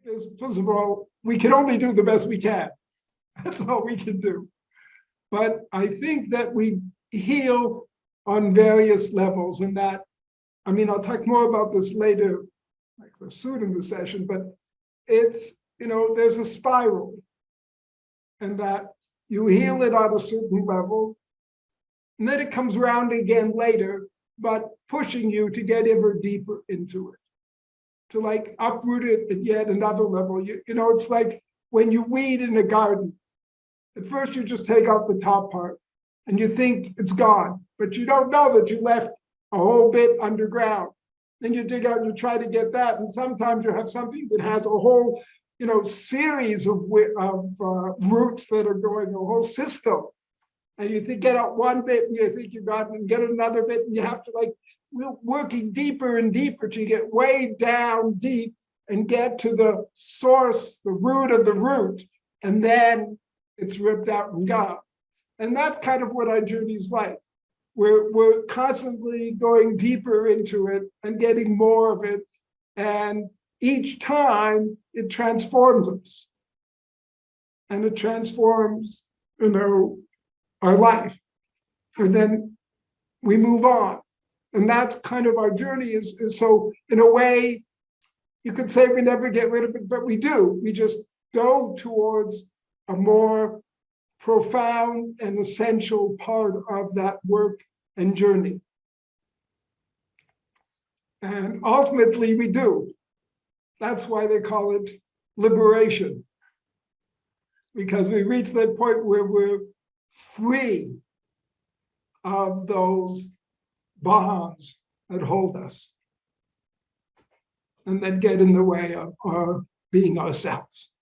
is, first of all, we can only do the best we can. That's all we can do. But I think that we heal on various levels, and that, I mean, I'll talk more about this later, like for soon in the session, but it's, there's a spiral, and that you heal it on a certain level, and then it comes around again later, but pushing you to get ever deeper into it, to like uproot it at yet another level. It's like when you weed in a garden. At first, you just take out the top part and you think it's gone, but you don't know that you left a whole bit underground. Then you dig out and you try to get that. And sometimes you have something that has a whole, series of roots that are going, a whole system. And you think, get out one bit and you think you got it, and get another bit. And you have to working deeper and deeper to get way down deep and get to the source, the root of the root. And then it's ripped out and gone. And that's kind of what our journey is like. We're constantly going deeper into it and getting more of it. And each time it transforms us. And it transforms, our life. And then we move on. And that's kind of our journey is so in a way, you could say we never get rid of it, but we do. We just go towards a more profound and essential part of that work and journey. And ultimately we do. That's why they call it liberation. Because we reach that point where we're free of those bonds that hold us and that get in the way of our being ourselves.